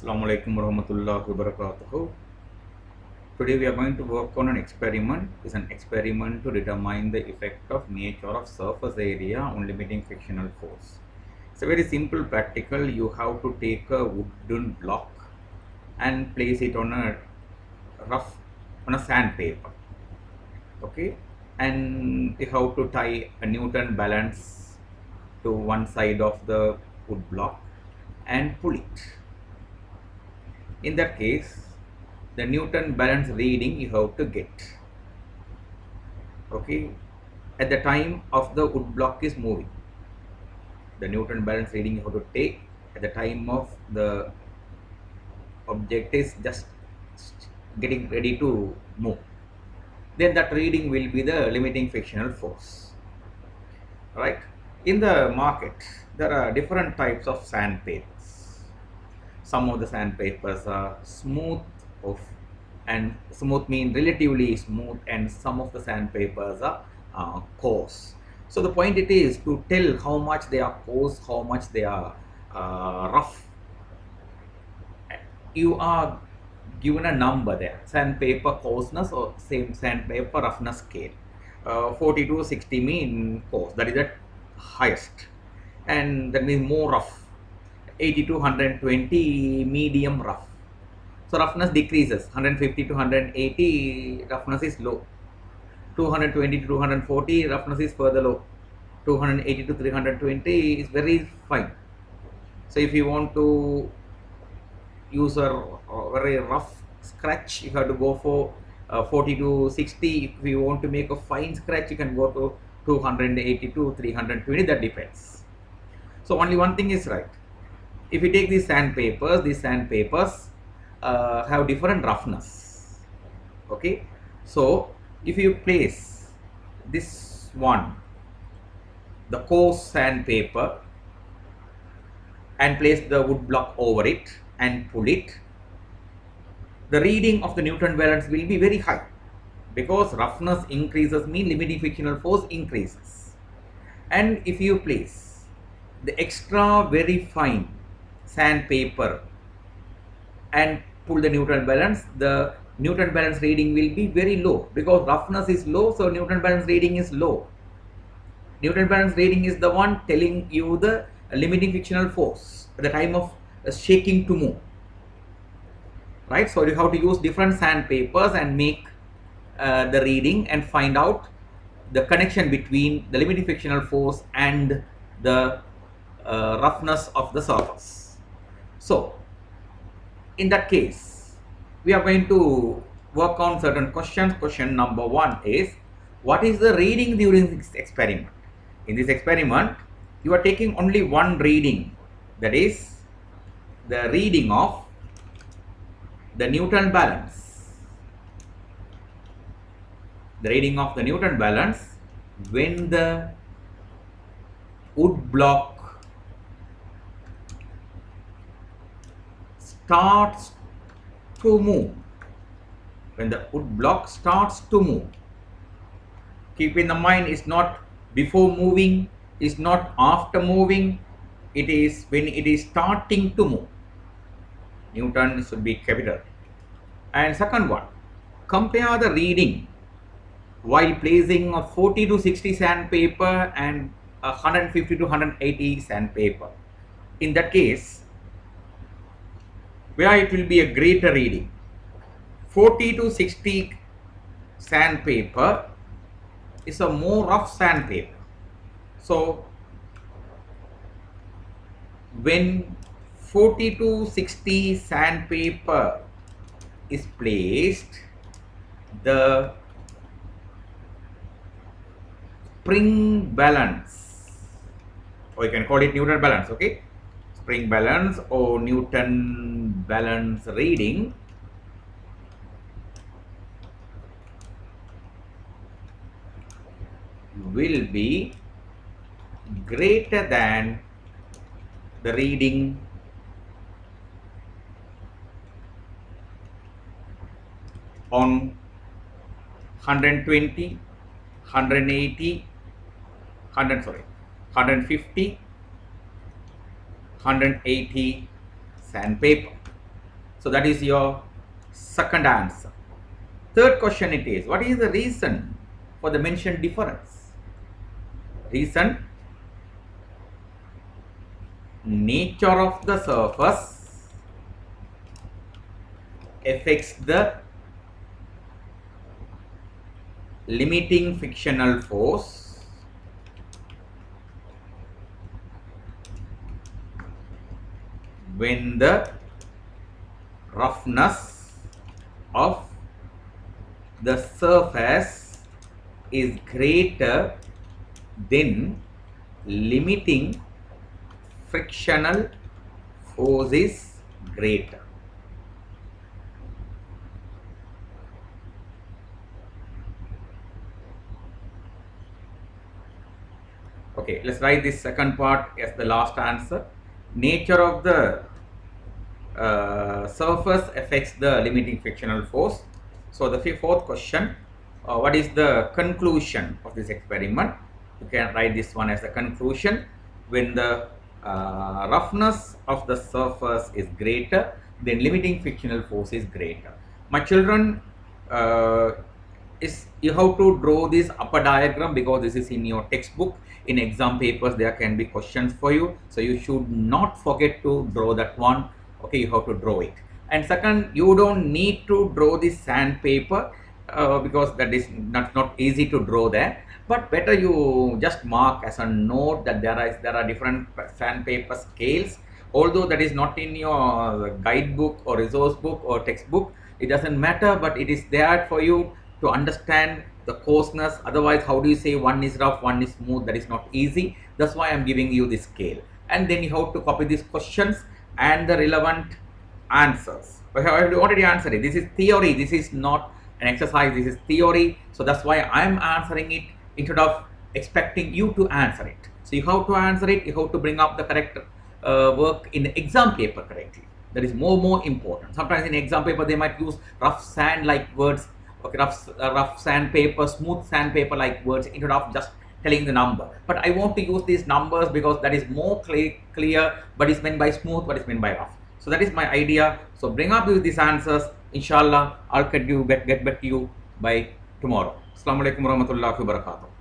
Assalamu alaikum warahmatullahi wabarakatuh. Today we are going to work on an experiment. It's an experiment to determine the effect of nature of surface area on limiting frictional force. It's a very simple practical. You have to take a wooden block and place it on a sandpaper. Okay, and you have to tie a Newton balance to one side of the wood block and pull it. In that case, the Newton balance reading you have to get, okay, at the time of the wood block is moving. The Newton balance reading you have to take at the time of the object is just getting ready to move. Then that reading will be the limiting frictional force. Right? In the market, there are different types of sandpapers. Some of the sandpapers are smooth and smooth mean relatively smooth, and some of the sandpapers are coarse. So the point it is to tell how much they are coarse, how much they are rough. You are given a number there, sandpaper coarseness or same sandpaper roughness scale. 40 to 60 mean coarse, that is the highest, and that means more rough. 80 to 120 medium rough. So roughness decreases. 150 to 180 roughness is low. 220 to 240 roughness is further low. 280 to 320 is very fine. So if you want to use a very rough scratch, you have to go for 40 to 60. If you want to make a fine scratch, you can go to 280 to 320. That depends. So only one thing is right. If you take these sandpapers have different roughness. Okay, so if you place this one, the coarse sandpaper, and place the wood block over it and pull it, the reading of the Newton balance will be very high, because roughness increases mean limiting frictional force increases. And if you place the extra very fine sandpaper and pull the Newton balance, the Newton balance reading will be very low, because roughness is low, so Newton balance reading is low. Newton balance reading is the one telling you the limiting frictional force at the time of shaking to move. Right? So you have to use different sandpapers and make the reading and find out the connection between the limiting frictional force and the roughness of the surface. So in that case, we are going to work on certain questions. Question number 1 is, what is the reading during this experiment? In this experiment, you are taking only one reading, that is the reading of the Newton balance. The reading of the Newton balance when the wood block starts to move. When the wood block starts to move, keep in the mind, it's not before moving, it's not after moving, it is when it is starting to move. Newton should be capital. And second one, compare the reading while placing a 40 to 60 sandpaper and 150 to 180 sandpaper. In that case, where it will be a greater reading, 40 to 60 sandpaper is a more rough sandpaper. So when 40 to 60 sandpaper is placed, the spring balance, or you can call it Newton balance, okay, spring balance or Newton balance reading will be greater than the reading on 120, 180, 150, 180 sandpaper. So that is your second answer. Third question it is, what is the reason for the mentioned difference? Reason, nature of the surface affects the limiting frictional force when the roughness of the surface is greater than limiting frictional force is greater. Okay, let's write this second part as the last answer. Nature of the surface affects the limiting frictional force. So the fourth question, what is the conclusion of this experiment? You can write this one as the conclusion. When the roughness of the surface is greater, then limiting frictional force is greater. My children, you have to draw this upper diagram because this is in your textbook. In exam papers there can be questions for you, so you should not forget to draw that one. Okay, you have to draw it. And second, you don't need to draw this sandpaper because that is not easy to draw there, but better you just mark as a note that there are different sandpaper scales. Although that is not in your guidebook or resource book or textbook, it doesn't matter, but it is there for you to understand the coarseness. Otherwise, how do you say one is rough, one is smooth? That is not easy. That's why I'm giving you this scale. And then you have to copy these questions and the relevant answers. But I have already answered it. This is theory. This is not an exercise. This is theory. So that's why I'm answering it instead of expecting you to answer it. So you have to answer it. You have to bring up the correct work in the exam paper correctly. That is more important. Sometimes in exam paper they might use rough sand like words. Okay, rough sandpaper, smooth sandpaper like words instead of just telling the number. But I want to use these numbers because that is more clear what is meant by smooth, what is meant by rough. So that is my idea. So bring up these answers. Inshallah, I'll get back to you by tomorrow. Assalamu alaikum warahmatullahi wabarakatuh.